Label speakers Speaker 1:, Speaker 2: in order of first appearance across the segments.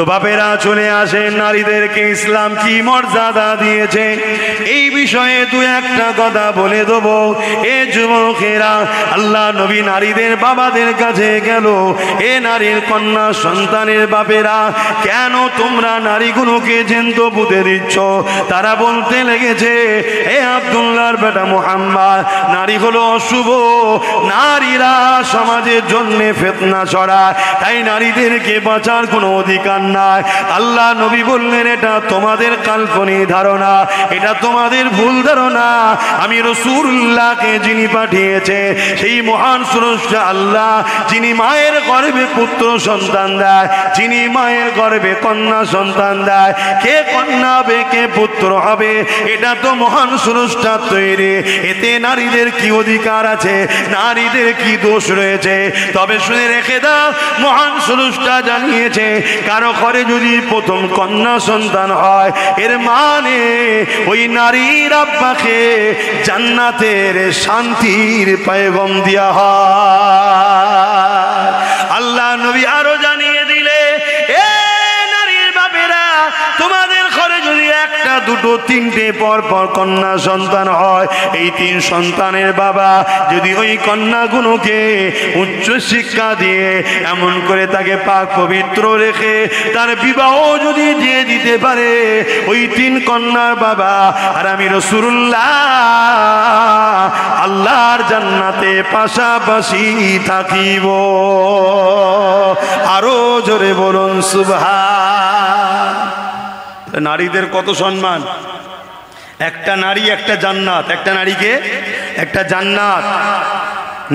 Speaker 1: তো বাপেরা চলে আসে, নারীদেরকে ইসলাম কি মর্যাদা দিয়েছে এই বিষয়ে দু একটা কথা বলে দেবো। এ যুবকেরা, আল্লাহ নবী নারীদের বাবাদের কাছে গেল, এ নারীর কন্যা সন্তানের বাপেরা, কেন তোমরা নারীগুলোকে জ্যান্ত পুঁতে দিচ্ছ? তারা বলতে লেগেছে, এ আব্দুল্লাহর বেটা মুহাম্মদ, নারী হলো অশুভ, নারীরা সমাজের জন্য ফিতনা ছড়ায়, তাই নারীদেরকে বাঁচার কোনো অধিকার নাই। আল্লাহ নবী বললেন, এটা তোমাদের কাল্পনিক ধারণা, এটা তোমাদের ভুল ধারণা। আমি রাসূলুল্লাহকে যিনি পাঠিয়েছে সেই মহান স্রষ্টা আল্লাহ, যিনি মায়ের গর্ভে পুত্র সন্তান দেয়, যিনি মায়ের গর্ভে কন্যা সন্তান দেয়, কে কন্যা হবে কে পুত্র হবে এটা তো মহান স্রষ্টা তৈরি। এতে নারীদের কি অধিকার আছে, নারীদের কি দোষ রয়েছে? তবে শুনে রেখে দাও, মহান স্রষ্টা জানিয়েছে, কারো ঘরে যদি প্রথম কন্যা সন্তান হয়, এর মানে ওই নারীর আব্বাকে জান্নাতের শান্তির পয়গাম দেয়া হয়। আল্লাহ নবী আরো জানিয়ে দিলে, এ নারীর বাপেরা, তোমাদের ঘরে যদি একটা দুটো তিনটে পর পর কন্যা সন্তান হয়, এই তিন সন্তানের বাবা যদি ওই কন্যাগুলোকে উচ্চ শিক্ষা দিয়ে এমন করে তাকে পাক পবিত্র রেখে তার বিবাহ যদি দিয়ে দিতে পারে, ওই তিন কন্যার বাবা আর আমি রাসূলুল্লাহ আল্লাহর জান্নাতে পাশাপাশি থাকিব। আরো জোরে বলুন সুবহান। নারীদের কত সম্মান! একটা নারী একটা জান্নাত, একটা নারীকে একটা জান্নাত।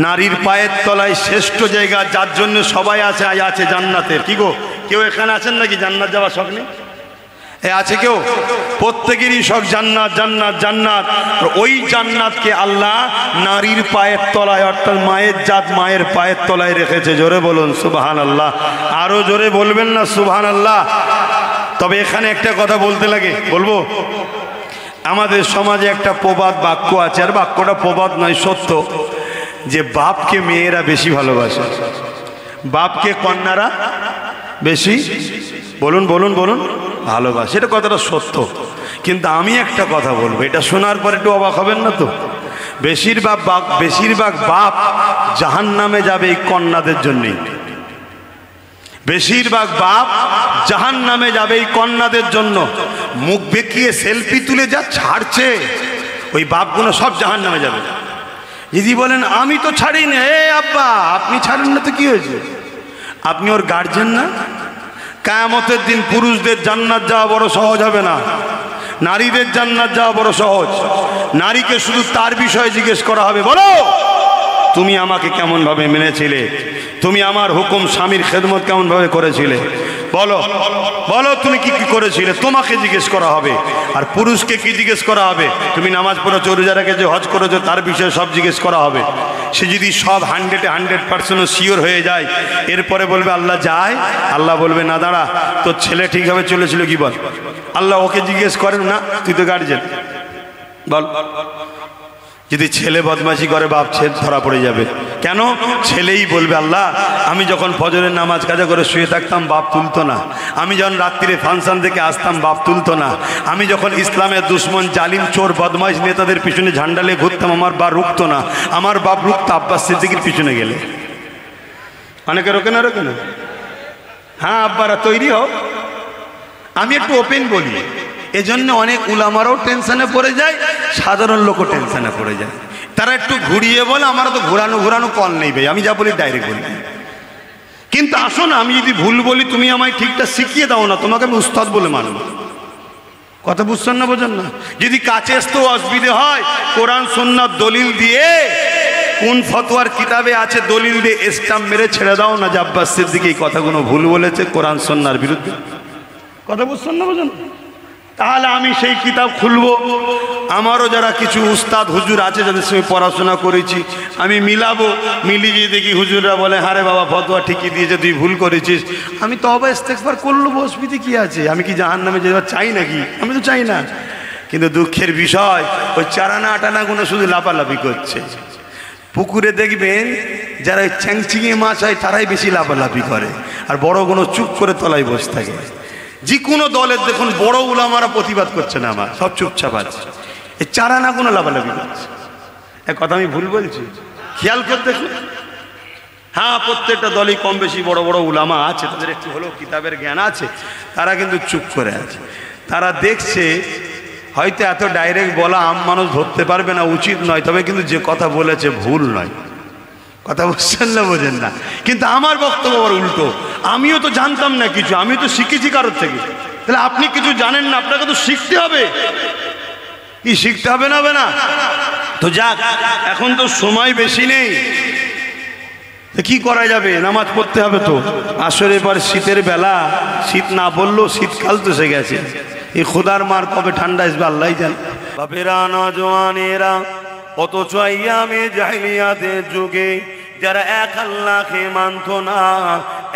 Speaker 1: নারীর পায়ের তলায় শ্রেষ্ঠ জায়গা, যার জন্য সবাই আছে, আজ আছে জান্নাতের। কি গো, কেউ এখানে আছেন নাকি জান্নাত যাওয়ার শখ নেই? এ আছে কেউ? প্রত্যেকেরই শখ জান্নাত জান্নাত জান্নাত। ওই জান্নাতকে আল্লাহ নারীর পায়ের তলায়, অর্থাৎ মায়ের জাত মায়ের পায়ের তলায় রেখেছে। জোরে বলুন সুবহানাল্লাহ। আরো জোরে বলবেন না সুবহানাল্লাহ? তবে এখানে একটা কথা বলতে লাগে, বলবো। আমাদের সমাজে একটা প্রবাদ বাক্য আছে, আর বাক্যটা প্রবাদ নয়, সত্য, যে বাপকে মেয়েরা বেশি ভালোবাসে, বাপকে কন্যারা বেশি বলুন বলুন বলুন ভালোবাসে। এটা কথাটা সত্য। কিন্তু আমি একটা কথা বলবো, এটা শোনার পর একটু অবাক হবেন না তো? বেশিরভাগ বাপ জাহান্নামে যাবে এই কন্যাদের জন্যই। বেশিরভাগ বাপ জাহান্নামে যাবে এই কন্যাদের জন্য। মুখ বেঁকিয়ে সেলফি তুলে যা ছাড়ছে, ওই বাপগুলো সব জাহান্নামে যাবে। যদি বলেন আমি তো ছাড়ি না, এ আব্বা আপনি ছাড়েন না তো কি হয়েছে? আপনি ওর গার্জেন না? কিয়ামতের দিন পুরুষদের জান্নাত যাওয়া বড় সহজ হবে না, নারীদের জান্নাত যাওয়া বড় সহজ। নারীকে শুধু তার বিষয়ে জিজ্ঞেস করা হবে, বলো তুমি আমাকে কেমন ভাবে মেনেছিলে, তুমি আমার হুকুম স্বামীর খেদমত কেমন ভাবে করেছিলে, বলো বলো তুমি কি কি করেছিলে, তোমাকে জিজ্ঞেস করা হবে। আর পুরুষকে কি জিজ্ঞেস করা হবে? তুমি নামাজ পড়েছো, রোজা রেখেছো, হজ করেছো, তার বিষয়ে সব জিজ্ঞেস করা হবে। সে যদি সব 100% শিওর হয়ে যায়, এরপরে বলবে আল্লাহ যায়, আল্লাহ বলবে না দাঁড়া, তোর ছেলে ঠিকভাবে চলেছিল কি বল। আল্লাহ ওকে জিজ্ঞেস করেন না, তুই তো গার্জেন, বল। যদি ছেলে বদমাশি করে, বাপ ছেলে ধরা পড়ে যাবে। কেন? ছেলেই বলবে আল্লাহ আমি যখন ফজরের নামাজ কাজা করে শুয়ে থাকতাম বাপ তুলতো না, আমি যখন রাত্রিরে ফাংশন থেকে আসতাম বাপ তুলতো না, আমি যখন ইসলামের দুশ্মন জালিম চোর বদমাইশ নেতাদের পিছনে ঝান্ডালে ঘুরতাম আমার বাপ রুখতো না, আমার বাপ রুখতো আব্বাস সিদ্দিকীর পিছনে গেলে। অনেকে রোকে না, রোকে না? হ্যাঁ আব্বারা তৈরি হোক। আমি একটু ওপেন বলি, এজন্য অনেক উলামারাও টেনশনে পড়ে যায়, সাধারণ লোকও টেনশনে পড়ে যায়। তারা একটু ঘুরিয়ে বলে, আমার তো ঘুরানো কল নেই ভাই, আমি যা বলি ডাইরেক্ট বলি। কিন্তু আসো না, আমি যদি ভুল বলি তুমি আমায় ঠিকটা শিখিয়ে দাও না, তোমাকে আমি উস্তাদ বলে মানব। কথা বুঝছেন না, বোঝেন না? যদি কাছে আসতেও অসুবিধে হয়, কোরআন সুন্নাত দলিল দিয়ে, কোন ফতোয়ার কিতাবে আছে দলিল দিয়ে স্টাম্প মেরে ছেড়ে দাও না যে আব্বাস সিদ্দিক এই কথাগুলো ভুল বলেছে কোরআন সুন্নাহর বিরুদ্ধে। কথা বুঝছেন না, বোঝেন? তাহলে আমি সেই কিতাব খুলবো, আমারও যারা কিছু উস্তাদ হুজুর আছে যাদের সঙ্গে পড়াশোনা করেছি আমি মিলাবো, মিলিয়ে দেখি হুজুররা বলে হারে বাবা ফতোয়া ঠিকই দিয়েছে, তুই ভুল করেছিস। আমি তওবা ইস্তেগফার করলো, অসুবিধা কি আছে? আমি কি জাহান্নামে যেতে চাই নাকি? আমি তো চাই না। কিন্তু দুঃখের বিষয়, ওই চারানা আটানাগুলো শুধু লাফালাফি করছে। পুকুরে দেখবেন যারা চ্যাংচিঙে মাছ হয় তারাই বেশি লাফালাফি করে, আর বড়গুলো চুপ করে তলায় বসে থাকে। যে কোনো দলের দেখুন বড় উলামারা প্রতিবাদ করছে না, আমার সব চুপচাপ আছে। এই চারানা কোনো লাভালাভি করছে। এক কথা আমি ভুল বলছি? খেয়াল করে দেখুন। হ্যাঁ, প্রত্যেকটা দলই কম বেশি বড় বড় উলামা আছে, তাদের একটু হলেও কিতাবের জ্ঞান আছে, তারা কিন্তু চুপ করে আছে। তারা দেখছে হয়তো এত ডাইরেক্ট বলা আম মানুষ ধরতে পারবে না, উচিত নয়, তবে কিন্তু যে কথা বলেছে ভুল নয়। কথা বুঝছেন না, বোঝেন না? কিন্তু আমার বক্তব্য আবার উল্টো। আমিও তো জানতাম না কিছু, আমিও তো শিখেছি কারোর থেকে। তাহলে আপনি কিছু জানেন না, আপনাকে তো শিখতে হবে। কি শিখতে হবে না? হবে না তো যাক, এখন তো সময় বেশি নেই, কি করা যাবে? নামাজ পড়তে হবে তো। আসলে এবার শীতের বেলা, শীত না বললেও শীতকাল তো এসে গেছে। এই খোদার মার কবে ঠান্ডা আসবে আল্লাহ জানে। বাপেরা, নওজওয়ানেরা, অথচ আইয়ামে জাহিলিয়াতের যুগে যারা এক আল্লাহকে মানত না,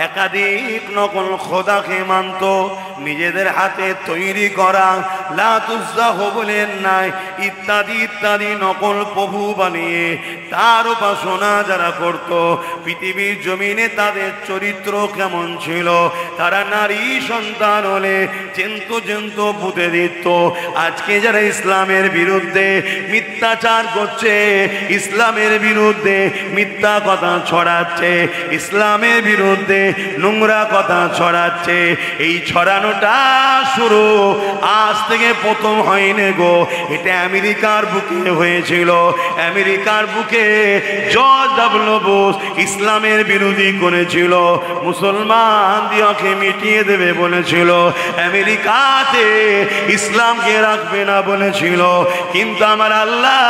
Speaker 1: একাধিক নকল খোদাকে মানত, নিজেদের হাতে তৈরি করা লাত উজ্জা হুবলের নাই ইত্যাদি ইত্যাদি নকল প্রভু বানিয়ে তার উপাসনা যারা করত, পৃথিবীর জমিনে তাদের চরিত্র কেমন ছিল? তারা নারী সন্তান হলে চেন্ত পুঁতে দিত। আজকে যারা ইসলামের বিরুদ্ধে মিথ্যাচার করছে, ইসলামের বিরুদ্ধে মিথ্যা কথা ছড়াচ্ছে, ইসলামের বিরুদ্ধে নোংরা কথা ছড়াচ্ছে, এই ছড়ানোটা শুরু আজ থেকে প্রথম হয়নি গো। এটা আমেরিকার বুকে হয়েছিল। আমেরিকার বুকে জর্জ ডব্লিউ বুশ ইসলামের বিরোধী করেছিল, মুসলমান দিওকে মিটিয়ে দেবে বলেছিল, আমেরিকাতে ইসলামকে রাখবে না বলেছিল। কিন্তু আমার আল্লাহ,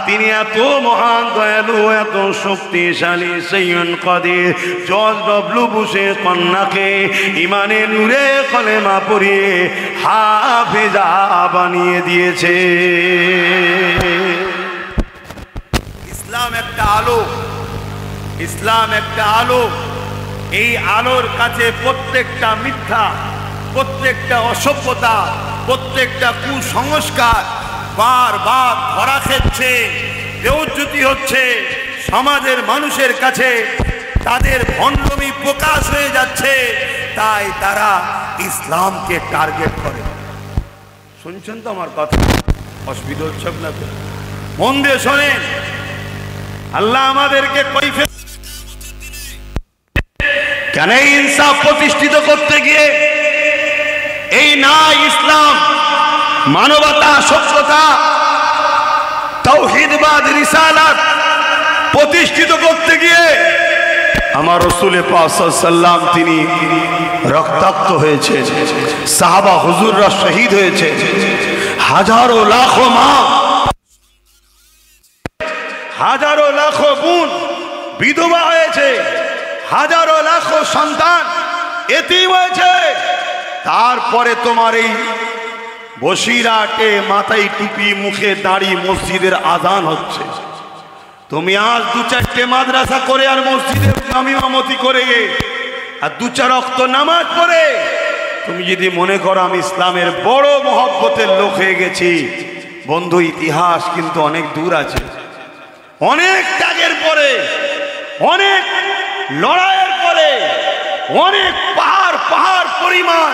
Speaker 1: তিনি এত মহান দয়ালু, এত শক্তিশালী, সাইয়্যিদ কাদির, জর্জ ডব্লিউ বুশের কন্যাকে ইমানের নূরে কলেমা পড়িয়ে হাফেজা বানিয়ে দিয়েছে। ইসলাম একটা আলো, ইসলাম একটা আলো। এই আলোর কাছে প্রত্যেকটা মিথ্যা, প্রত্যেকটা অসভ্যতা, প্রত্যেকটা কুসংস্কার বারবার ধরা খেচ্ছে, বেউজ্জতি হচ্ছে। সমাজের মানুষের কাছে তাদের ভণ্ডমি প্রকাশ হয়ে যাচ্ছে, তাই তারা ইসলামকে টার্গেট করে। শুনছেন তো আমার কথা? অসুবিধা হচ্ছে না তো? মন দিয়ে শোনেন। আল্লাহ আমাদেরকে কৈফিয়ত কেন ইনসাফ প্রতিষ্ঠিত করতে গিয়ে এই না ইসলাম, মানবতা, সভ্যতা, তাওহীদবাদ, রিসালাত প্রতিষ্ঠিত করতে গিয়ে আমার রাসূল পাক সাল্লাল্লাহু আলাইহি ওয়াসাল্লাম তিনি রক্তাক্ত হয়েছে, সাহাবা হুজুররা শহীদ হয়েছে, হাজারো লাখো মা, হাজারো লাখো বোন বিধবা হয়েছে, হাজারো লাখো সন্তান এতিম হয়েছে। তারপরে তোমার এই বসিরাটে মাথায় টুপি, মুখে দাড়ি, মসজিদের আজান হচ্ছে। তুমি আজ দু চারটে মাদ্রাসা করে আর মসজিদে ইমামতি করে আর দু চার ওয়াক্ত নামাজ পড়ে তুমি যদি মনে করো আমি ইসলামের বড় মহব্বতের লোক হয়ে গেছি, বন্ধু, ইতিহাস কিন্তু অনেক দূর আছে। অনেক ত্যাগের পরে, অনেক লড়াইয়ের পরে, অনেক পাহাড় পাহাড় পরিমাণ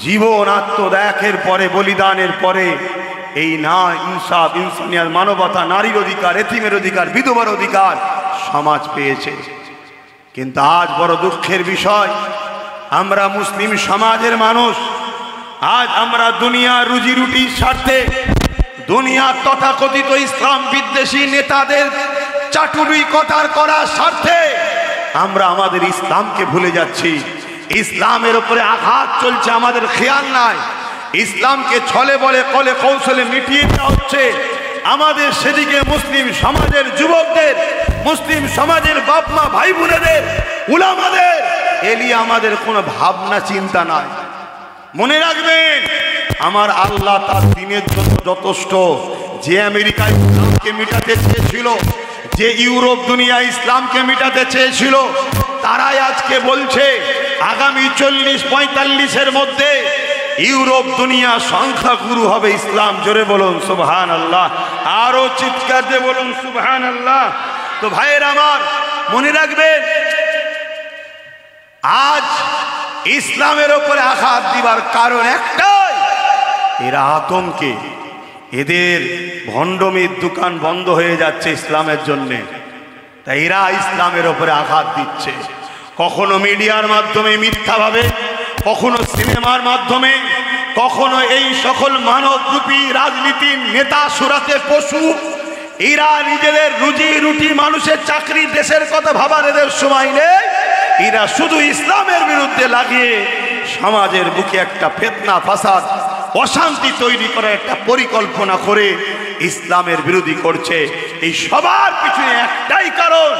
Speaker 1: জীবন আত্মত্যাগের পরে, বলিদানের পরে এই না ইনসাফ, ইনসানিয়াত, মানবতা, নারীর অধিকার, এতিমের অধিকার, বিধবার অধিকার সমাজ পেয়েছে। কিন্তু আজ বড় দুঃখের বিষয়, আমরা মুসলিম সমাজের মানুষ, আজ আমরা দুনিয়া রুজি রুটির স্বার্থে, দুনিয়ার তথাকথিত ইসলাম বিদ্বেষী নেতাদের চাটুরি কটার করার স্বার্থে আমরা আমাদের ইসলামকে ভুলে যাচ্ছি। ইসলামের উপরে আঘাত চলছে, আমাদের খেয়াল নাই। ইসলামকে ছলে বলে কলে কৌশলে মিটিয়ে দেওয়া হচ্ছে। আমাদের সেদিকে মুসলিম সমাজের যুবকদের, মুসলিম সমাজের বাপ মা ভাই বোনেদের, উলামাদের এলিয়ে আমাদের কোনো ভাবনা চিন্তা নাই। মনে রাখবেন, আমার আল্লাহ তার দিনের জন্য যথেষ্ট। যে আমেরিকা ইসলামকে মিটাতে চেয়েছিল, যে ইউরোপ দুনিয়া ইসলামকে মিটাতে চেয়েছিল, তারাই আজকে বলছে আগামী 40-45-এর মধ্যে ইউরোপ দুনিয়া সংখ্যাগুরু হবে ইসলাম। জোরে বলুন সুবহানাল্লাহ, আরো চিৎকার দিয়ে বলুন সুবহানাল্লাহ। তো ভাইয়ের আমার, মনে রাখবেন আজ ইসলামের ওপরে আঘাত দিবার কারণ একটাই, এরা আতঙ্কে, এদের ভণ্ডমির দোকান বন্ধ হয়ে যাচ্ছে ইসলামের জন্যে, তাই এরা ইসলামের ওপরে আঘাত দিচ্ছে। কখনো মিডিয়ার মাধ্যমে মিথ্যাভাবে, কখনো সিনেমার মাধ্যমে, কখনো এই সকল মানবরূপী রাজনীতির নেতা সুরাতে পশু, এরা নিজেদের রুজি রুটি, মানুষের চাকরি, দেশের কথা ভাবার এদের সময় নেই। এরা শুধু ইসলামের বিরুদ্ধে লাগিয়ে সমাজের বুকে একটা ফিতনা, ফাসাদ, অশান্তি তৈরি করার একটা পরিকল্পনা করে ইসলামের বিরোধী করছে। এই সবার পিছনে একটাই কারণ,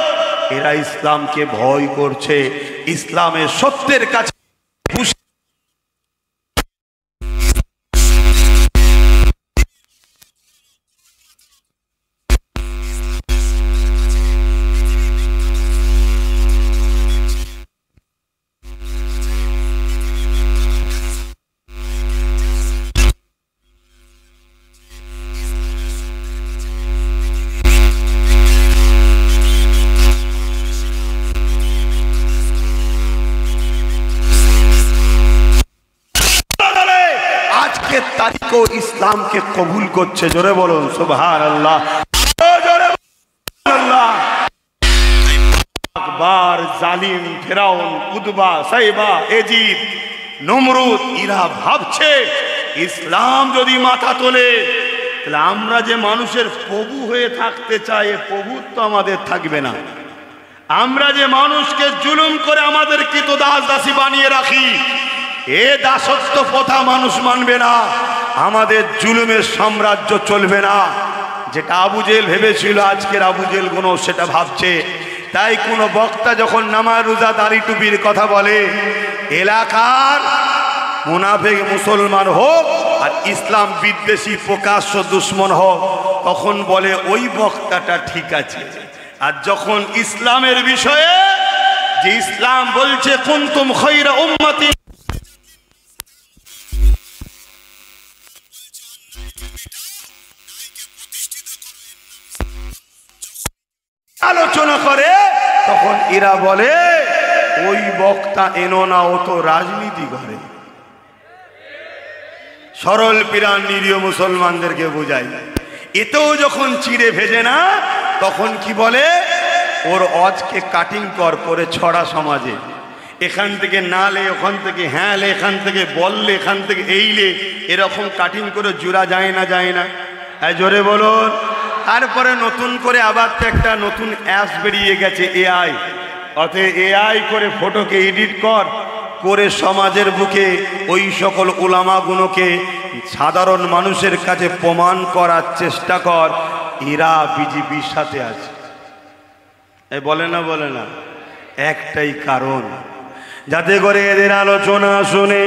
Speaker 1: এরা ইসলামকে ভয় করছে, ইসলামের সত্যের কাছে তারিখও ইসলামকে কবুল করছে। জোরে বলুন সুবহানাল্লাহ, জোরে সুবহানাল্লাহ। আকবর, জালিম, ফেরাউন, উদবা, সাইবা, এজিদ, নমরুদ, এরা ভাবছে ইসলাম যদি মাথা তোলে তাহলে আমরা যে মানুষের প্রভু হয়ে থাকতে চাই, এ প্রভুত্ব আমাদের থাকবে না। আমরা যে মানুষকে জুলুম করে আমাদের কৃতদাস দাসী বানিয়ে রাখি, এ দাসত্ব প্রথা মানুষ মানবে না, আমাদের জুলুমের সাম্রাজ্য চলবে না। যেটা আবু জেহেল ভেবেছিল, আজকের আবু জেহেল গুলো সেটা ভাবছে। তাই কোনো বক্তা যখন নামাজ, রোজা, দাড়ি, টুপির কথা বলে, এলাকার মুনাফিক মুসলমান হোক আর ইসলাম বিদ্বেষী প্রকাশ্য দুশ্মন হোক, তখন বলে ওই বক্তাটা ঠিক আছে। আর যখন ইসলামের বিষয়ে, যে ইসলাম বলছে কুনতুম খায়রা উম্মতি, আলোচনা করে, তখন এরা বলে ওই বক্তা এনো না, ও তো রাজনীতি করে। সরল পিরান নিরীহ মুসলমানদেরকে বোঝায়। এতেও যখন চিড়ে ভেজে না, তখন কি বলে, ওর অজকে কাটিং করে ছড়া সমাজে, এখান থেকে নালে, ওখান থেকে হ্যাঁ লে, এখান থেকে বললে, এখান থেকে এইলে, এরকম কাটিং করে জোড়া যায় না, যায় না? হ্যাঁ, জোরে বলুন। তারপরে নতুন করে আবার তো একটা নতুন অ্যাপস বেরিয়ে গেছে, এআই। অতএব এআই করে ফটোকে এডিট করে সমাজের বুকে ওই সকল উলামাগুলোকে সাধারণ মানুষের কাছে প্রমাণ করার চেষ্টা কর এরা বিজেপির সাথে আছে। এই বলে না, বলে না, একটাই কারণ, যাতে করে এদের আলোচনা শুনে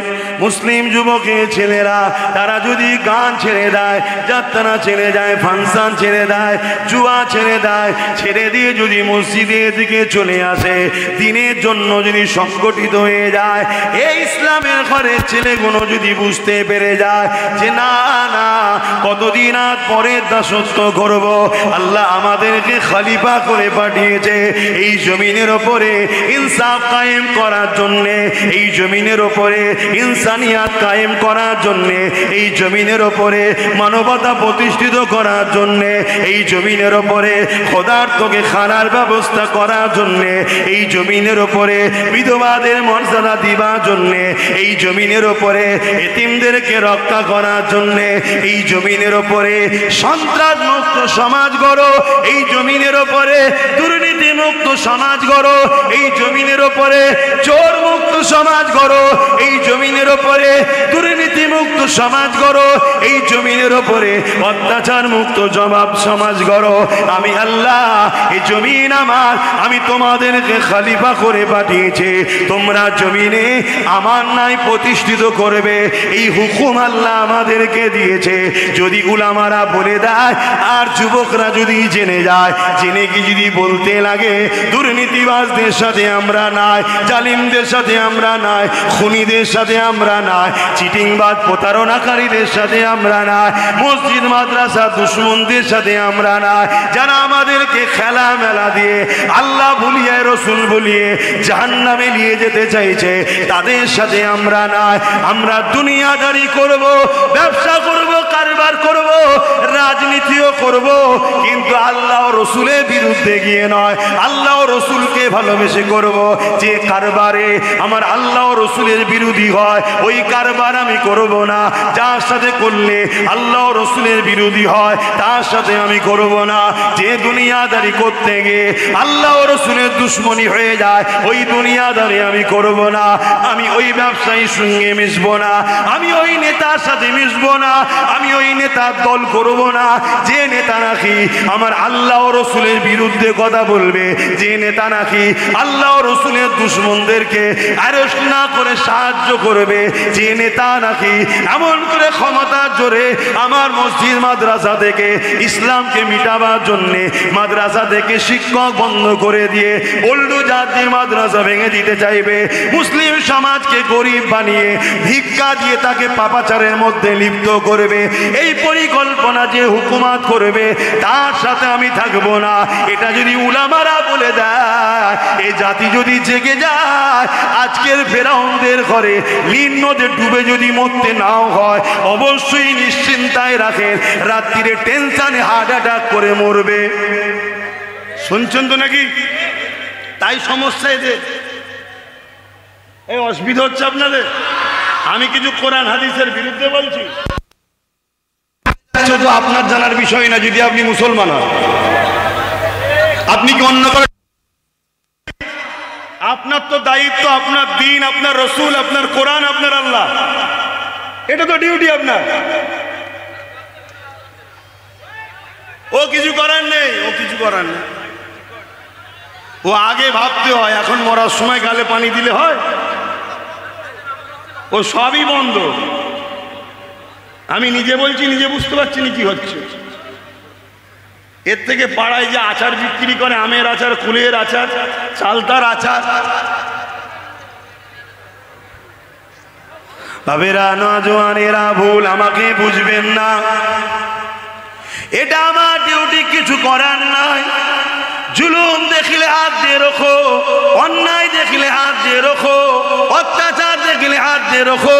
Speaker 1: মুসলিম যুবকের ছেলেরা তারা যদি গান ছেড়ে দেয়, যাত্রা ছেড়ে যায়, ফাংশন ছেড়ে দেয়, জুয়া ছেড়ে দেয়, ছেড়ে দিয়ে যদি মসজিদের দিকে চলে আসে, দিনের জন্য যদি সংগঠিত হয়ে যায়, এই ইসলামের ঘরের ছেলেগুলো যদি বুঝতে পেরে যায় যে না না, কতদিন আগ পরে দাসত্ব করব, আল্লাহ আমাদেরকে খলিফা করে পাঠিয়েছে এই জমিনের ওপরে ইনসাফ কায়েম করার জন্য, এই জমিনের ওপরে ইনসানিয়াত কায়েম করার জন্য, এই জমিনের ওপরে মানবতা প্রতিষ্ঠিত করার জন্য, এই জমিনের ওপরে খোদার্থকে খানার ব্যবস্থা করার জন্য, এই জমিনের ওপরে বিধবাদের মর্যাদা দিবার জন্য, এই জমিনের ওপরে এতিমদেরকে রক্ষা করার জন্য, এই জমিনের ওপরে সন্ত্রাস মুক্ত সমাজ গড়ো, এই জমিনের ওপরে দুর্নীতি মুক্ত সমাজ গড়ো, এই জমিনের ওপরে চোর মুক্ত সমাজ গড়ো, এই জমিনের ওপরে দুর্নীতি মুক্ত সমাজ গড়ো, এই জমিনের ওপরে অত্যাচার মুক্ত জবাব সমাজ গড়ো। আমি আল্লাহ, এই জমিন আমার, আমি তোমাদেরকে খলিফা করে পাঠিয়েছি, তোমরা জমিনে আমার নাই প্রতিষ্ঠিত করবে, এই হুকুম আল্লাহ আমাদেরকে দিয়েছে। যদি উলামারা বলে দেয় আর যুবকরা যদি জেনে যায়, জেনে কি যদি বলতে লাগে দুর্নীতিবাজদের সাথে আমরা নাই, জালিমদের সাথে আমরা নাই, খুনিদের সাথে আমরা নাই, চিটিংবাজ প্রতারণাকারীদের সাথে আমরা নাই, মসজিদ মাদ্রাসা দুশমনদের সাথে আমরা নাই, যারা আমাদেরকে খেলা মেলা দিয়ে আল্লাহ ভুলিয়ে রসুল ভুলিয়ে জাহান্নামে নিয়ে যেতে চাইছে তাদের সাথে আমরা নাই। আমরা দুনিয়াদারি করব, ব্যবসা করব, কারবার করব, রাজনীতিও করব, কিন্তু আল্লাহ রসুলের বিরুদ্ধে গিয়ে নয়, আল্লাহ রসুলকে ভালোবেসে করব। যে কারবারে আমার আল্লাহ রসুলের বিরোধী হয় ওই কারবার আমি করব না। যার সাথে করলে আল্লাহ রসুলের বিরোধী হয় তার সাথে আমি করব না। যে দুনিয়াদারি করতে গিয়ে আল্লাহ রসুলের দুশ্মনী হয়ে যায় ওই দুনিয়াদারি আমি করব না। আমি ওই ব্যবসায়ীর সঙ্গে মিশবো না, আমি ওই নেতার সাথে মিশবো না, আমি ওই নেতার দল করব না যে নেতা নাকি আমার আল্লাহ রসুলের বিরুদ্ধে কথা বলবে, যে নেতা নাকি আল্লাহ রসুলের দুশ্মনদেরকে অ্যারেস্ট না করে সাহায্য করবে, যে নেতা নাকি এমন করে ক্ষমতার জোরে আমার মসজিদ মাদ্রাসা থেকে ইসলামকে মিটাবার জন্যে মাদ্রাসা থেকে শিক্ষক বন্ধ করে দিয়ে ওল্ডু জাতির মাদ্রাসা ভেঙে দিতে চাইবে, মুসলিম সমাজকে গরিব বানিয়ে ভিক্ষা দিয়ে তাকে পাপাচারের মধ্যে লিপ্ত করবে, এই পরিকল্পনা যে হুকুমত করবে তার সাথে আমি থাকবো না। এটা যদি উলামারা বলে দেয়, এই জাতি যদি জেগে যায়, আজকের ফেরাউনদের ঘরে নীল নদে ডুবে যদি মরতে নাও হয় অবশ্যই নিশ্চিন্তায় রাখেন রাত্রিরে টেনশনে হার্ট অ্যাটাক করে মরবে। শুনছেন তো নাকি? তাই সমস্যা এদের, এই অসুবিধা হচ্ছে আপনাদের। আমি কিছু কোরআন হাদিসের বিরুদ্ধে বলছি তো আপনার জানার বিষয় না। যদি আপনি মুসলমান হন, আপনি কি অন্য করে, আপনার তো দায়িত্ব আপনার দিন, আপনার রসুল, আপনার কোরআন, আপনার আল্লাহ, এটা তো ডিউটি আপনার। ও কিছু করার নেই, ও কিছু করার নেই, ও আগে ভাবতে হয়, এখন মরার সময় গালে পানি দিলে হয়? ও সবই বন্ধ। আমি নিজে বলছি, নিজে বুঝতে পারছি না কি হচ্ছে। এর থেকে পাড়ায় যে আচার বিক্রি করে, আমের আচার, কুলের আচার, চালতার আচার, বাবেরা নজওয়ানেরা ভুল আমাকে বুঝবেন না, এটা আমার ডিউটি, কিছু করার নাই। জুলুম দেখলে হাত দিয়ে রোখো, অন্যায় দেখলে হাত দিয়ে রোখো, অত্যাচার দেখলে হাত দিয়ে রোখো,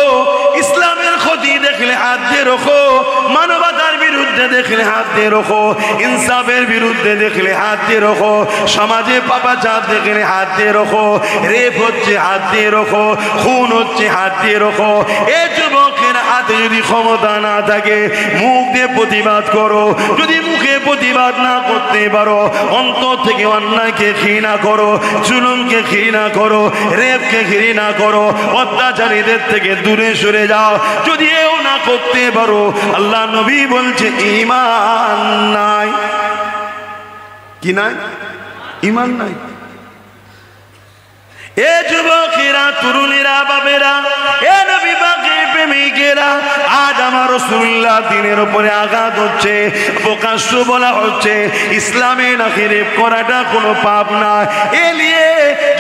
Speaker 1: ইসলামের ক্ষতি দেখলে হাত দিয়ে রোখো, মানবতার বিরুদ্ধে দেখলে হাত দিয়ে রোখো, ইনসাফের বিরুদ্ধে দেখলে হাত দিয়ে রোখো, সমাজে পাপাচার দেখলে হাত দিয়ে রোখো, রেপ হচ্ছে হাত দিয়ে রোখো, খুন হচ্ছে হাত দিয়ে রোখো। এ যুবকের হাতে যদি ক্ষমতা না থাকে মুখ দিয়ে প্রতিবাদ করো, যদি মুখে প্রতিবাদ না করতে পারো অন্তর থেকে অন্যায়কে ঘৃণা করো, জুলুমকে ঘৃণা করো, রেপকে ঘৃণা করো, অত্যাচারীদের থেকে দূরে সরে যাও। যদি এও না করতে পারো, আল্লাহ নবী বলছে ঈমান নাই। কি নাই? ঈমান নাই। এ যুবকেরা, তরুণেরা, বাবেরা, এ নবী পাকের প্রেমিকেরা, আজ আমার রাসূলুল্লাহ দিনের উপরে আঘাত হচ্ছে, প্রকাশ্য বলা হচ্ছে ইসলামে নাকি রেপ করাটা কোনো পাপ না। এ নিয়ে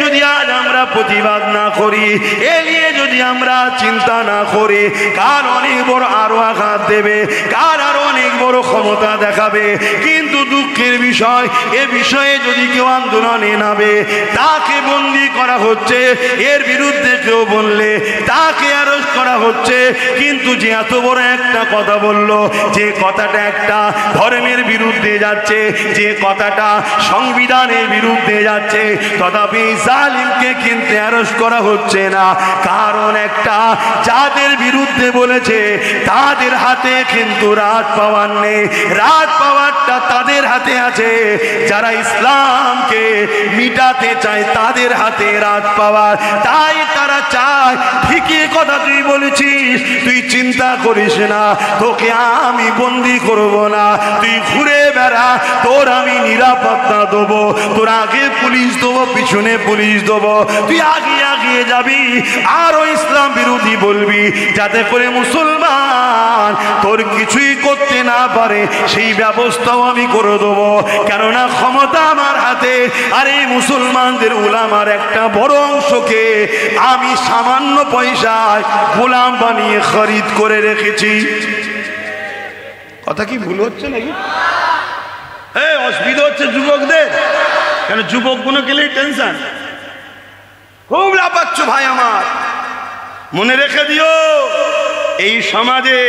Speaker 1: যদি আজ আমরা প্রতিবাদ না করি, এ নিয়ে যদি আমরা চিন্তা না করি, কার অনেক বড় আরো আঘাত দেবে, কার আরো অনেক বড় ক্ষমতা দেখাবে। কিন্তু দুঃখের বিষয়, এ বিষয়ে যদি কেউ আন্দোলনে নামে তাকে বন্দী করা হচ্ছে, এর বিরুদ্ধে কেউ বললে তাকে অ্যারেস্ট করা হচ্ছে। কিন্তু যে এত বড় একটা কথা বলল, যে কথাটা একটা ধর্মের বিরুদ্ধে যাচ্ছে, যে কথাটা সংবিধানের বিরুদ্ধে যাচ্ছে, তথাপি জালিমকে কিন্তু অ্যারেস্ট করা হচ্ছে না। কারণ একটা, যাদের বিরুদ্ধে বলেছে তাদের হাতে কিন্তু রাজ পাওয়ার নেই, রাজ পাওয়ারটা তাদের হাতে আছে যারা ইসলামকে মিটাতে চায়, তাদের হাতে রাজ পাওয়ার। তাই তারা চায়, ঠিকই কথা তুই বলেছিস, তুই চিন্তা করিস না, তোকে আমি বন্দি করব না, তুই ঘুরে বেড়া, তোর আমি নিরাপত্তা দেবো, তোর আগে পুলিশ দেবো, পিছনে পুলিশ দেবো, তুই আগে আগিয়ে যাবি, আরো ইসলাম বিরোধী বলবি, যাতে করে মুসলমান তোর কিছুই করতে না পারে সেই ব্যবস্থাও আমি করে দেবো, কেননা ক্ষমতা আমার হাতে। আর এই মুসলমানদের উলামার একটা বড় অংশকে আমি সামান্য পয়সায় গোলাম বানিয়ে খরিদ করে রেখেছি। কথা কি ভুল হচ্ছে নাকি? অসুবিধা হচ্ছে যুবকদের, কেন যুবকগুলো গেলেই টেনশন, খুব লাপাচ্ছ ভাই আমার। মনে রেখে দিও, এই সমাজে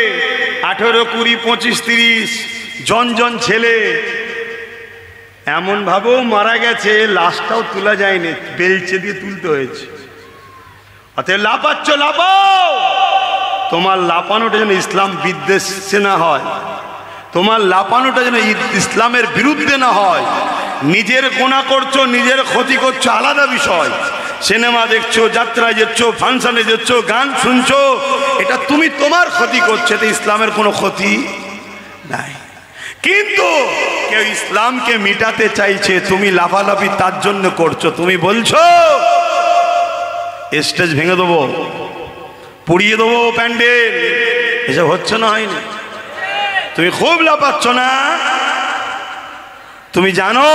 Speaker 1: 18, 20, 25, 30 জন ছেলে এমন ভাবেও মারা গেছে, লাশটাও তোলা যায়নি, বেলচে দিয়ে তুলতে হয়েছে। অতএব লাপাচ্ছ, লাপাও। তোমার লাপানোটা যেন ইসলাম বিদ্বেষে না হয়, তোমার লাপানোটা যেন ইসলামের বিরুদ্ধে না হয়। নিজের গুনাহ করছো, নিজের ক্ষতি করছো আলাদা বিষয়। সিনেমা দেখছো, যাত্রায় যাচ্ছ, ফাংশনে যাচ্ছ, গান শুনছো, এটা তুমি তোমার ক্ষতি করছো, এটা ইসলামের কোনো ক্ষতি নাই। কিন্তু কেউ ইসলামকে মিটাতে চাইছে, তুমি লাফালাফি তার জন্য করছো। তুমি বলছো স্টেজ ভেঙে দেবো, পুড়িয়ে দেবো প্যান্ডেল, এসব হচ্ছে না, হয়নি? তুমি খুব লাফাচ্ছ না? তুমি জানো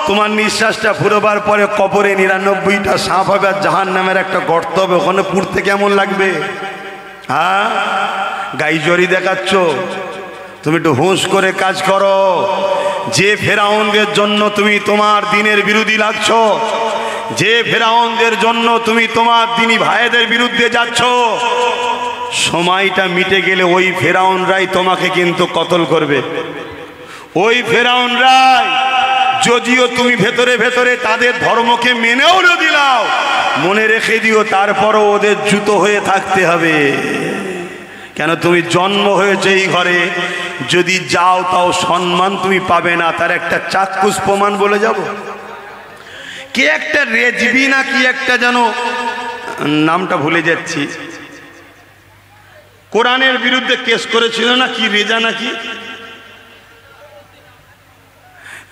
Speaker 1: তোমার নিঃশ্বাসটা ফুরোবার পরে কবরে 99টা সাপ হবে আর জাহান্নামের একটা গর্ত হবে, ওখানে পুড়তে কেমন লাগবে? হ্যাঁ, গাইজরি দেখাচ্ছ। তুমি একটু হুঁশ করে কাজ করো। যে ফেরাউনদের জন্য তুমি তোমার দিনের বিরোধী লাগছো, যে ফেরাউনদের জন্য তুমি তোমার দিনী ভাইদের বিরুদ্ধে যাচ্ছ, সময়টা মিটে গেলে ওই ফেরাউনরাই তোমাকে কিন্তু কতল করবে। ওই ফেরাউনরাই, যদিও তুমি ভেতরে ভেতরে তাদের ধর্মকে মেনেও না দিলাও, মনে রেখে দিও তারপরও ওদের জুতো হয়ে থাকতে হবে। কেন? তুমি জন্ম হয়েছে এই ঘরে, যদি যাও তাও সম্মান তুমি পাবে না। তার একটা চাক্ষুষ প্রমাণ বলে যাব। কে একটা রেজবি না কি একটা যেন, নামটা ভুলে যাচ্ছি, কোরআনের বিরুদ্ধে কেস করেছিল না কি, রেজা নাকি,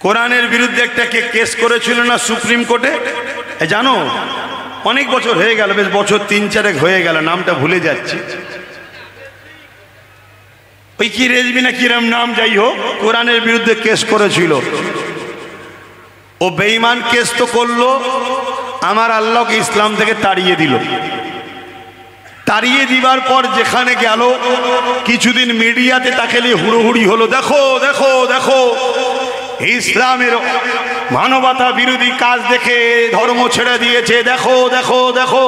Speaker 1: কোরআনের বিরুদ্ধে একটা কেস করেছিল না সুপ্রিম কোর্টে, জানো? অনেক বছর হয়ে গেল, বেশ বছর 3-4 হয়ে গেল, নামটা ভুলে যাচ্ছি। ওই কি রেজবি না কিরম নাম, যাই হোক, কোরআনের বিরুদ্ধে কেস করেছিল। ও বেঈমান কেস তো করলো, আমার আল্লাহকে ইসলাম থেকে তাড়িয়ে দিল। তাড়িয়ে দিবার পর যেখানে গেল, কিছুদিন মিডিয়াতে তাকে নিয়ে হুড়োহুড়ি হলো, দেখো দেখো দেখো ইসলামের মানবতা বিরোধী কাজ দেখে ধর্ম ছেড়ে দিয়েছে, দেখো দেখো দেখো।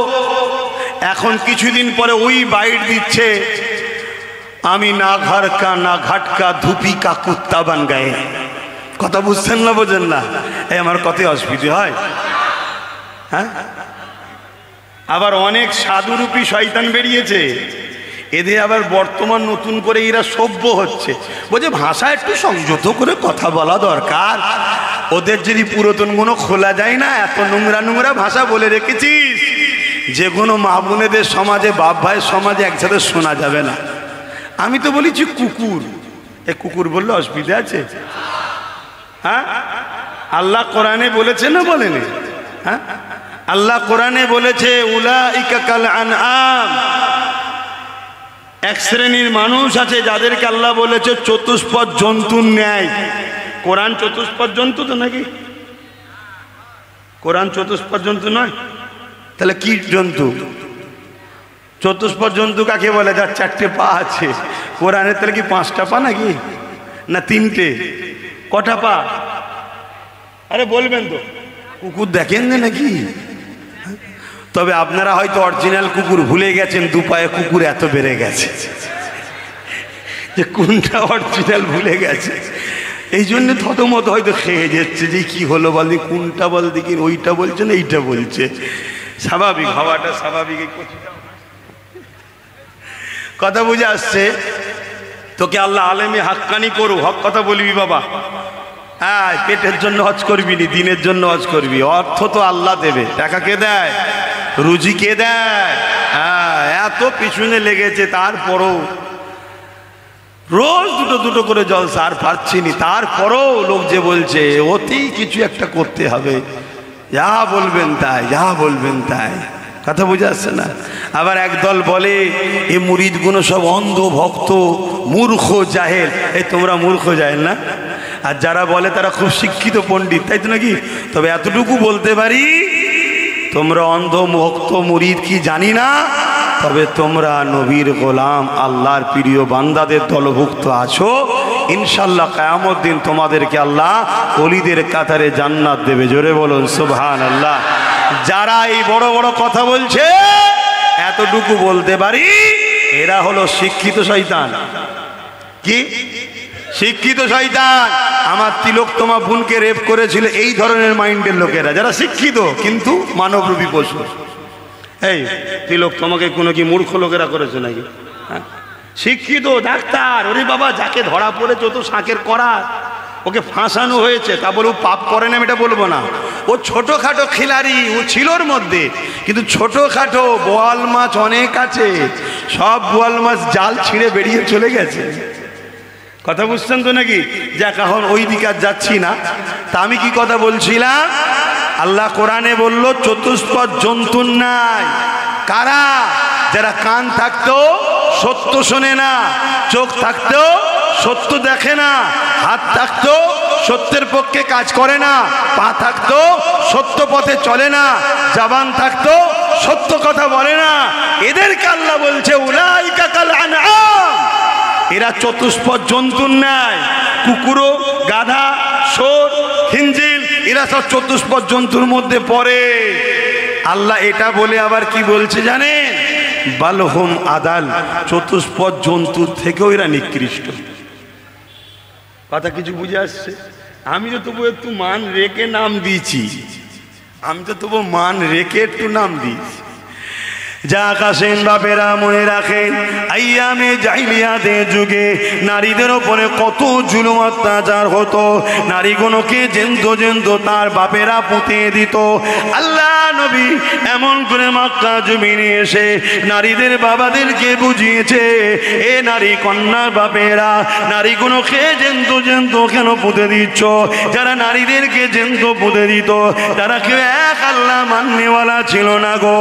Speaker 1: এখন কিছুদিন পরে ওই বাইট দিচ্ছে, আমি না ঘর কা না ঘাটকা ধুপি কা কুত্তা বান গায়ে। কথা বুঝছেন না, বোঝেন না? এই আমার কতই অসুবিধা হয়। হ্যাঁ, আবার অনেক সাধুরূপী শয়তান বেরিয়েছে, এদের আবার বর্তমান নতুন করে এরা সভ্য হচ্ছে। বলছে ভাষা একটু সংযত করে কথা বলা দরকার। ওদের যদি পুরাতন গুলো খোলা যায় না, এত নোংরা নোংরা ভাষা বলে রেখেছিস যে কোনো মা বোনেদের সমাজে, বাপ ভাইয়ের সমাজে একসাথে শোনা যাবে না। আমি তো বলেছি কুকুর, এ কুকুর বললে অসুবিধা আছে? হ্যাঁ, আল্লাহ কোরআনে বলেছে না বলেনি? হ্যাঁ, আল্লাহ কোরআনে বলেছে উলাইকা কাল আনআম, এক শ্রেণীর মানুষ আছে যাদেরকে আল্লাহ বলেছে চতুষ্পদ জন্তুর ন্যায়। কোরআন চতুষ্পদ জন্তু তো নাকি? কোরআন চতুষ্পদ জন্তু নয়, তাহলে কি জন্তু? চতুষ্পদ জন্তু কাকে বলে? যার 4টে পা আছে। কোরআনে তাহলে কি 5টা পা নাকি, না 3টে? কটা পা? আরে বলবেন তো, কুকুর দেখেন না নাকি? তবে আপনারা হয়তো অরিজিনাল কুকুর ভুলে গেছেন, 2 পায়ে কুকুর এত বেড়ে গেছে যে কোনটা অরিজিনাল ভুলে গেছে। এই জন্য থতমত হয়তো খেয়ে যাচ্ছে যে কি হলো বলদি, কোনটা বল দেখি, ওইটা বলছে না এইটা বলছে। স্বাভাবিক হওয়াটা স্বাভাবিক। কথা বুঝে আসছে? তোকে আল্লাহ আলেমে হাক্কানি করু, হক কথা বলবি বাবা। হ্যাঁ, পেটের জন্য হজ করবি নি, দিনের জন্য হজ করবি। অর্থ তো আল্লাহ দেবে, টাকা কে দেয়? রুজি কে দেয়? হ্যাঁ, এত পিছনে লেগেছে, তারপরও রোজ দুটো দুটো করে জলসা, আর পারছি নি, তারপরও লোক যে বলছে ওতেই কিছু একটা করতে হবে। যা বলবেন তাই, যা বলবেন তাই। কথা বুঝে আসছে না? আবার একদল বলে এই মুরিদগুলো সব অন্ধ ভক্ত, মূর্খ জাহেল। এই তোমরা মূর্খ জাহেল না, আর যারা বলে তারা খুব শিক্ষিত পণ্ডিত, তাই তো নাকি? তবে এতটুকু বলতে পারি, তোমরা অন্ধ ভক্ত মুরিদ কি জানি না, তবে তোমরা নবীর গোলাম, আল্লাহর প্রিয় বান্দাদের দলভুক্ত আছো। ইনশাল্লাহ কিয়ামত দিন তোমাদেরকে আল্লাহ ওলিদের কাতারে জান্নাত দেবে। জোরে বলুন সুবহানাল্লাহ। যারা এই বড় বড় কথা বলছে, এতটুকু বলতে পারি, এরা হলো শিক্ষিত শয়তান। কি শিক্ষিত শয়তান? আমার তিলোত্তমা বোনকে রেপ করেছিল এই ধরনের মাইন্ডের লোকেরা, যারা শিক্ষিত কিন্তু মানবরূপী পশু। এই তিলোত্তমাকে কোনো কি মূর্খ লোকেরা করেছে নাকি? শিক্ষিত ডাক্তার, ওরে বাবা, যাকে ধরা পড়েছে ও তো শাঁকের করা, ওকে ফাঁসানো হয়েছে, তা বলে ও পাপ করে না, এটা বলবো না। ও ছোটোখাটো খিলাড়ি, ও ছিল ওর মধ্যে, কিন্তু ছোটোখাটো বোয়াল মাছ অনেক আছে, সব বোয়াল মাছ জাল ছিঁড়ে বেরিয়ে চলে গেছে। কথা বুঝছেন তো নাকি? যাক, এখন ওই দিকে আর যাচ্ছি না। তা আমি কি কথা বলছিলাম? আল্লাহ কোরআনে বলল চতুষ্পদ জন্তুর নাই। কারা? যারা কান থাকতো সত্য শোনে না, চোখ থাকতো সত্য দেখে না, হাত থাকতো সত্যের পক্ষে কাজ করে না, পা থাকতো সত্য পথে চলে না, জবান থাকতো সত্য কথা বলে না, এদেরকে আল্লাহ বলছে উলাইকা কাল আনআম, এরা চতুষ্পদ জন্তুর নাই। কুকুরও, গাধা, শুয়োর, খিঞ্জিল, এরা সব চতুষ্পদ জন্তুর মধ্যে পড়ে। আল্লাহ এটা বলে আবার কি বলছে জানেন? বালহুম আদাল, চতুষ্পদ জন্তুর থেকেও এরা নিকৃষ্ট। কথা কিছু বুঝে আসছে? আমি তো তবু একটু মান রেখে নাম দিয়েছি, একটু নাম দিয়েছি। যা আকাশেন বাপেরা মনে রাখেন, আইয়ামে জাহিলিয়াতের যুগে নারীদের ওপরে কত জুলুম অত্যাচার হতো। নারীগুলোকে জেন্ত তার বাপেরা পুঁতে দিত। আল্লাহ নবী এমন করে মক্কা জমিনে এসে নারীদের বাবাদেরকে বুঝিয়েছে, এ নারী কন্যার বাপেরা, নারীগুলোকে জেন্ত কেন পুঁতে দিচ্ছ? যারা নারীদেরকে জেন্ত পুঁতে দিত তারা কেউ এক আল্লাহ মাননেওয়ালা ছিল না গো।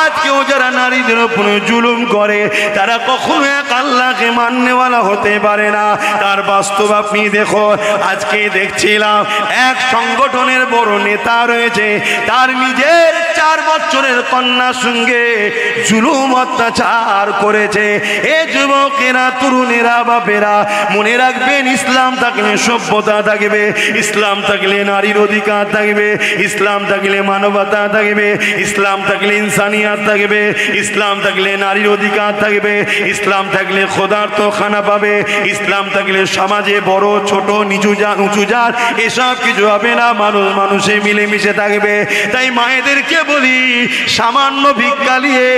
Speaker 1: আজকেও যারা নারীদের উপরে জুলুম করে তারা কখনো এক আল্লাহকে মাননেওয়ালা হতে পারে না। তার বাস্তব আপনি দেখো, আজকে দেখছিলাম এক সংগঠনের বড় নেতা রয়েছে, তার নিজের 4 বছরের কন্যার সঙ্গে জুলুম অত্যাচার করেছে। এ যুবকেরা, তরুণেরা, বাপেরা মনে রাখবেন, ইসলাম থাকলে সভ্যতা থাকবে, ইসলাম থাকলে নারীর অধিকার থাকবে, ইসলাম থাকলে মানবতা থাকবে, ইসলাম থাকলে ইনসানিয়াত থাকবে, ইসলাম থাকলে নারীর অধিকার থাকবে, ইসলাম থাকলে খোদার তো খানা পাবে, ইসলাম থাকলে সমাজে বড় ছোট নিচু জাত উঁচু জাত এসব কিছু হবে না, মানুষে মিলেমিশে থাকবে। তাই মায়েদেরকে বলি, সামান্য ভিক্ষা নিয়ে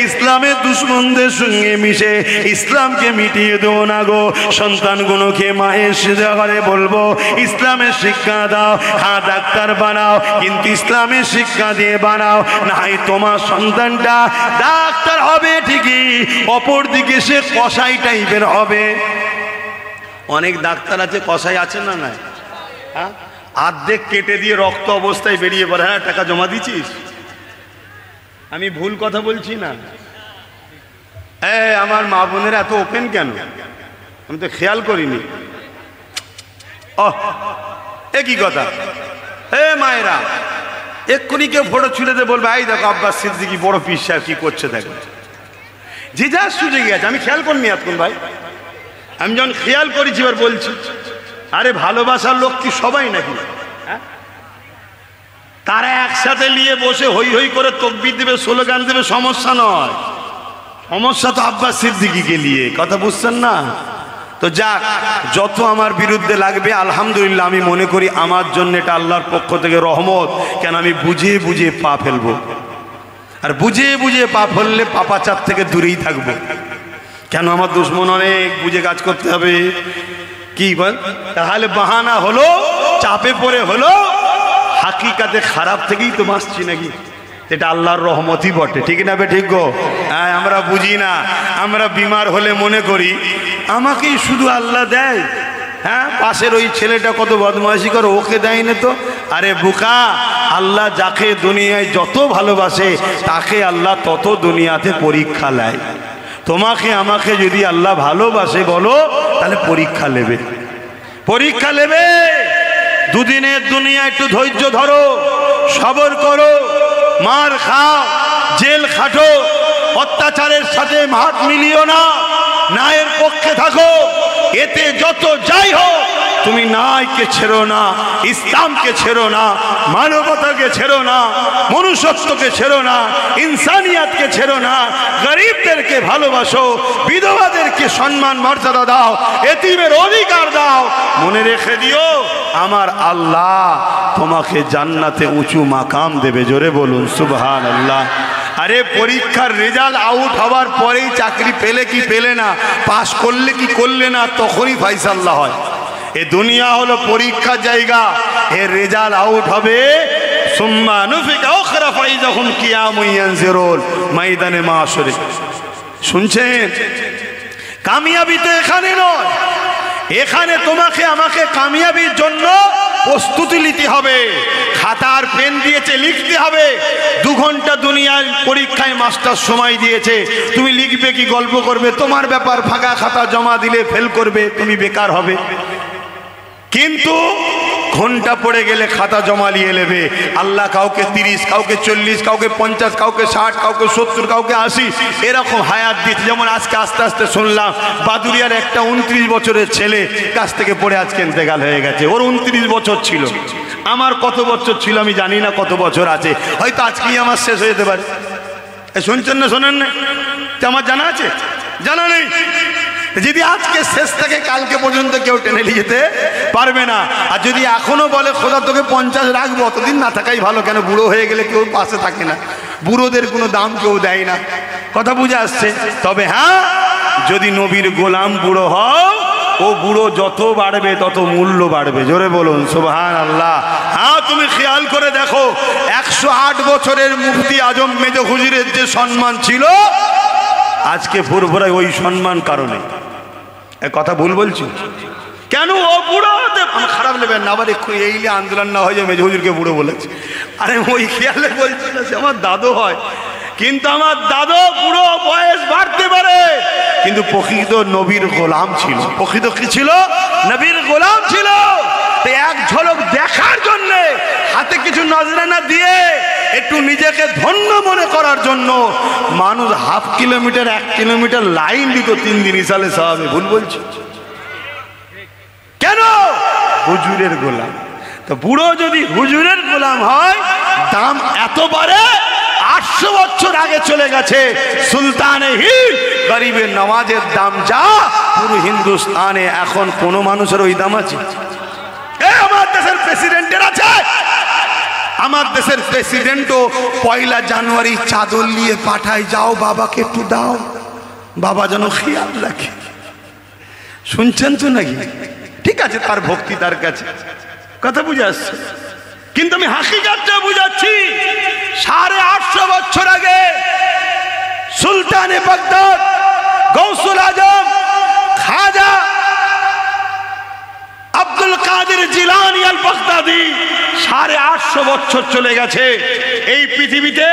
Speaker 1: ইসলামের দুশ্মনদের সঙ্গে মিশে ইসলামকে মিটিয়ে দেও না গো। সন্তানগুলোকে মায়ের ঘরে বলবো ইসলামের শিক্ষা দাও। হ্যাঁ, ডাক্তার বানাও, কিন্তু ইসলামের শিক্ষা দিয়ে বানাও, নাই তোমার সন্তানটা ডাক্তার হবে ঠিকই, অপর দিকে সে কসাই টাইপের হবে। অনেক ডাক্তার আছে, কসাই আছে না? নাই? হ্যাঁ, অর্ধেক কেটে দিয়ে রক্ত অবস্থায় বেরিয়ে পড়ে, হ্যাঁ টাকা জমা দিছিস? আমি ভুল কথা বলছি না। আমার মা বোনেরা এত ওপেন কেন? আমি তো খেয়াল করিনি। কি কথা? মায়েরা এক্ষুনি কেউ ফটো ছুড়ে দিয়ে বলবে, এই দেখো আব্বাস সিদ্দিকী বড় পীর সাহেব কি করছে দেখো। যে যা সুযোগ গেছে, আমি খেয়াল করিনি এতক্ষণ ভাই। আমি যখন খেয়াল করেছি এবার বলছি, আরে ভালোবাসার লোক কি সবাই নাকি? তারা একসাথে নিয়ে বসে হই হই করে তকবির দেবে, স্লোগান দেবে, সমস্যা নয়। সমস্যা তো আব্বাস সিদ্দিকীকে নিয়ে। কথা বুঝছেন না? তো যাক, যত আমার বিরুদ্ধে লাগবে আলহামদুলিল্লাহ, আমি মনে করি আমার জন্য এটা আল্লাহর পক্ষ থেকে রহমত। কেন আমি বুঝে বুঝে পা ফেলবো, আর বুঝে বুঝে পা ফেললে পাপাচার থেকে দূরেই থাকবো। কেন? আমার দুশ্মন অনেক, বুঝে কাজ করতে হবে। কি বল? তাহলে বাহানা হলো, চাপে পড়ে হলো, হাকিকাতে খারাপ থেকেই তো বাঁচছি নাকি? এটা আল্লাহর রহমতই বটে, ঠিক না বে? ঠিক গো? হ্যাঁ, আমরা বুঝি না। আমরা বিমার হলে মনে করি আমাকেই শুধু আল্লাহ দেয়। হ্যাঁ, পাশের ওই ছেলেটা কত বদমাইশি করে, ওকে দেয় না তো। আরে বোকা, আল্লাহ যাকে দুনিয়ায় যত ভালোবাসে তাকে আল্লাহ তত দুনিয়াতে পরীক্ষা নেয়। তোমাকে আমাকে যদি আল্লাহ ভালোবাসে বলো তাহলে পরীক্ষা নেবে, পরীক্ষা নেবে। দুদিনের দুনিয়া একটু ধৈর্য ধরো, সবর করো, মার খাও, জেল খাটো, অত্যাচারের সাথে হাত মিলিও না, ন্যায়ের পক্ষে থাকো। এতে যত যাই হোক তুমি ন্যায়কে ছেড়ো না, ইসলামকে ছেড়ো না, মানবতাকে ছেড়ো না, মনুষ্যত্বকে ছেড়ো না, ইনসানিয়াতকে ছেড়ো না। গরিবদেরকে ভালোবাসো, বিধবাদেরকে সম্মান মর্যাদা দাও, এতিমের অধিকার দাও। মনে রেখে দিও আমার আল্লাহ তোমাকে জান্নাতে উঁচু মাকাম দেবে। জোরে বলুন সুবহানাল্লাহ। আরে পরীক্ষার রেজাল্ট আউট হওয়ার পরেই চাকরি পেলে কি পেলে না, পাস করলে কি করলে না, তখনই ফাইসাল্লাহ হয়। এ দুনিয়া হলো পরীক্ষার জায়গা, এর রেজাল্ট আউট হবে সুম্মা নুফিকা উখরা ফাইযাহুম কিয়ামুন ইয়ানজিরুন ময়দানে মাশরে। শুনছেন? কামিয়াবি তো এখানে নয়, এখানে তোমাকে আমাকে কামিয়াবির জন্য প্রস্তুতি নিতে হবে। খাতার পেন দিয়েছে, লিখতে হবে। 2 ঘন্টা দুনিয়ার পরীক্ষায় মাস্টার সময় দিয়েছে, তুমি লিখবে কি গল্প করবে তোমার ব্যাপার। ফাঁকা খাতা জমা দিলে ফেল করবে, তুমি বেকার হবে। কিন্তু ঘন্টা পড়ে গেলে খাতা জমা নিয়ে নেবে। আল্লাহ কাউকে 30, কাউকে 40, কাউকে 50, কাউকে 60, কাউকে 70, কাউকে 80 এরকম হায়াত দিচ্ছে। যেমন আজকে আস্তে আস্তে শুনলাম বাদুরিয়ার একটা 29 বছরের ছেলে কাছ থেকে পড়ে আজকে ইন্তেকাল হয়ে গেছে। ওর 29 বছর ছিল, আমার কত বছর ছিল আমি জানি না, কত বছর আছে, হয়তো আজকেই আমার শেষ হয়ে যেতে পারে। শুনছেন না শোনেন না? আমার জানা আছে? জানা নেই। যদি আজকে শেষ থেকে কালকে পর্যন্ত কেউ টেনে নিয়ে যেতে পারবে না। আর যদি এখনো বলে খোদা তোকে 50 রাখবো, অতদিন না থাকাই ভালো। কেন? বুড়ো হয়ে গেলে কেউ পাশে থাকে না, বুড়োদের কোনো দাম কেউ দেয় না। কথা বুঝে আসছে? তবে হ্যাঁ, যদি নবীর গোলাম বুড়ো হও, ও বুড়ো যত বাড়বে তত মূল্য বাড়বে। জোরে বলুন সুবহানাল্লাহ। হ্যাঁ, তুমি খেয়াল করে দেখো 108 বছরের মুফতি আজম মেজো হুজুরের যে সম্মান ছিল, আজকে ফুরফুরায় ওই সম্মান কারণে। কথা ভুল বলছি? কেন? ও বুড়ো হতে খারাপ নেবেন না, আবার এক্ষুনি এইলে আন্দোলন না হয় যে মেজো হুজুরকে বুড়ো বলেছে। আরে ওই খেয়ালে বলছি না, সে আমার দাদু হয়, কিন্তু আমার দাদু বুড়ো বয়স বাড়তে পারে, কিন্তু প্রকৃত নবীর গোলাম ছিল। প্রকৃত কি ছিল? নবীর গোলাম ছিল। এক ঝলক দেখার জন্য, হাতে কিছু নজরানা দিয়ে একটু নিজেকে ধন্য মনে করার জন্য মানুষ হাফ কিলোমিটার 1 কিলোমিটার লাইন দিত 3 দিন ইসালে সাহাবে। ভুল বলছি? কেন? হুজুরের গোলাম। তো বুড়ো যদি হুজুরের গোলাম হয়, দাম এত বাড়ে। 800 বছর আগে চলে গেছে সুলতানে হিন্দ গরিবের নওয়াজের দাম যা, পুরো হিন্দুস্তানে এখন কোন মানুষের ওই দাম আছে? আমার দেশের প্রেসিডেন্টের আছে। আমার দেশের প্রেসিডেন্টও 1 জানুয়ারি চাদর নিয়ে পাঠায়, যাও বাবাকে একটু দাও, বাবা যেন খেয়াল রাখে। শুনছেন তো নাকি? ঠিক আছে, তার ভক্তি তার কাছে, কথা বুঝে আসছে। কিন্তু আমি হাকিকাতটা বুঝাচ্ছি। 850 বছর আগে সুলতানে বাগদাদ গৌসুল আজম খাজা আব্দুল কাদের জিলানী আল বাগদাদি 850 বছর চলে গেছে এই পৃথিবীতে।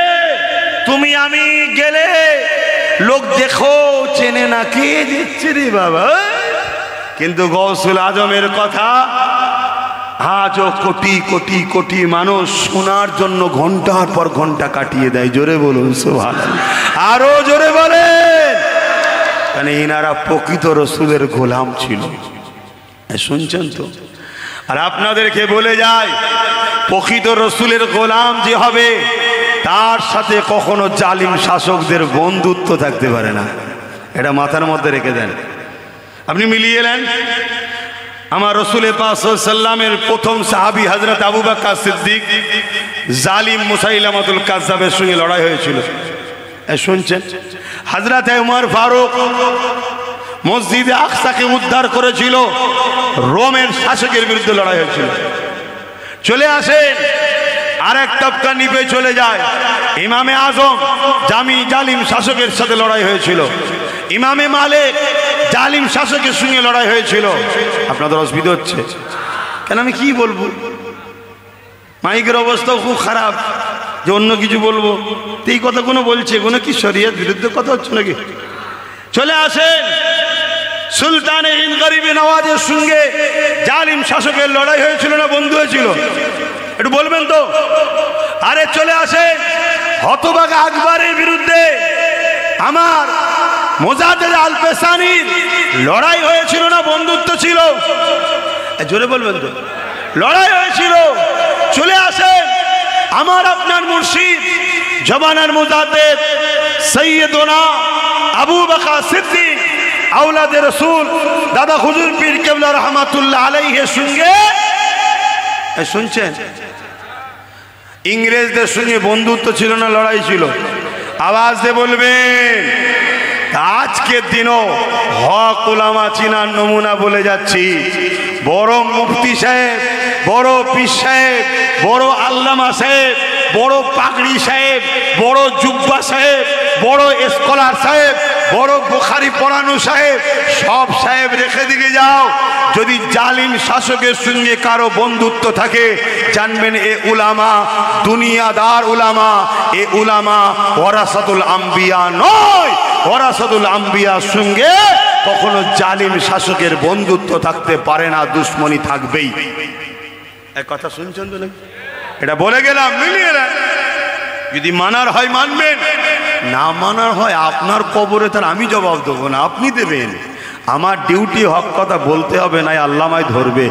Speaker 1: তুমি আমি গেলে লোক দেখো চেনে না, কে দিচ্ছে রে বাবা। কিন্তু গৌসুল আজমের কথা আজও কোটি কোটি কোটি মানুষ শোনার জন্য ঘন্টার পর ঘন্টা কাটিয়ে দেয়। জোরে বলুন সুবহানাল্লাহ, আরো জোরে বলেন। কারণ ইনারা প্রকৃত রসুলের গোলাম ছিল। শুনছেন তো? আর আপনাদেরকে বলে যায়, প্রকৃত রসুলের গোলাম যে হবে তার সাথে কখনো জালিম শাসকদের বন্ধুত্ব থাকতে পারে না। এটা মাথার মধ্যে রেখে দেন। আপনি মিলিয়ে নেন, আমার রসুলের পাক সাল্লাল্লাহু আলাইহি ওয়াসাল্লামের প্রথম সাহাবী হযরত আবু বকর সিদ্দিক জালিম মুসাইলামাতুল কাজ্জাবের সঙ্গে লড়াই হয়েছিল। শুনছেন? হযরত উমর ফারুক মসজিদে আকসাকে উদ্ধার করেছিল, রোমের শাসকের বিরুদ্ধে লড়াই হয়েছিল। চলে আসেন, আরেক তবকা নিভে চলে যায়। ইমামে আজম জালিম শাসকের সাথে লড়াই হয়েছিল। ইমামে মালিক জালিম শাসকের সঙ্গে লড়াই হয়েছিল। আপনাদের অসুবিধা হচ্ছে কেন? আমি কি বলবো? মাইকের অবস্থাও খুব খারাপ যে অন্য কিছু বলবো, এই কথা কোনো বলছে, কোনো কি শরিয়ত বিরুদ্ধে কথা হচ্ছে নাকি? চলে আসেন, সুলতানে হিন্দ গরিবে নওয়াজের সঙ্গে জালিম শাসকের লড়াই হয়েছিল না বন্ধু হয়েছিল? একটু বলবেন তো? আরে চলে আসেন, হতভাগা আকবরের বিরুদ্ধে আমার মোজাদ্দেদ আল পেশানির লড়াই হয়েছিল না বন্ধুত্ব ছিল? জোরে বলবেন তো? লড়াই হয়েছিল। চলে আসেন, আমার আপনার মুর্শিদ জবানার মুজাদ্দেদ সৈয়দনা আবু বকর সিদ্দিক আওলাদে রসুল দাদা হুজুর পীর কেবলা রহমাতুল্লাহ আলাইহির সঙ্গে শুনছেন ইংরেজদের সঙ্গে বন্ধুত্ব ছিল না লড়াই ছিল? আওয়াজ দিয়ে বলবেন। আজকের দিনও হক উলামা চিনার নমুনা বলে যাচ্ছি, বড় মুফতি সাহেব, বড় পীর সাহেব, বড় আল্লামা সাহেব, বড় পাগড়ি সাহেব, বড় জুব্বা সাহেব, বড় স্কলার সাহেব, বড় বুখারি পড়ানো সাহেব, সব সাহেব রেখে দিকে যাও। যদি জালিম শাসকের সঙ্গে কারো বন্ধুত্ব থাকে, জানবেন এ উলামা দুনিয়াদার উলামা, এ উলামা ওয়ারাসাতুল আম্বিয়া নয়। ওয়ারাসাতুল আম্বিয়ার সঙ্গে কখনো জালিম শাসকের বন্ধুত্ব থাকতে পারে না, দুশ্মনী থাকবেই। এক কথা শুনছেন তো নাকি? এটা বলে গেলাম, মিলিয়ে না। যদি মানার হয় মানবেন, না মানার হয় আপনার কবরে তার আমি জবাব দেবো না, আপনি দেবেন। আমার ডিউটি হক কথা বলতে হবে, নাই আল্লাহ আমায় ধরবে।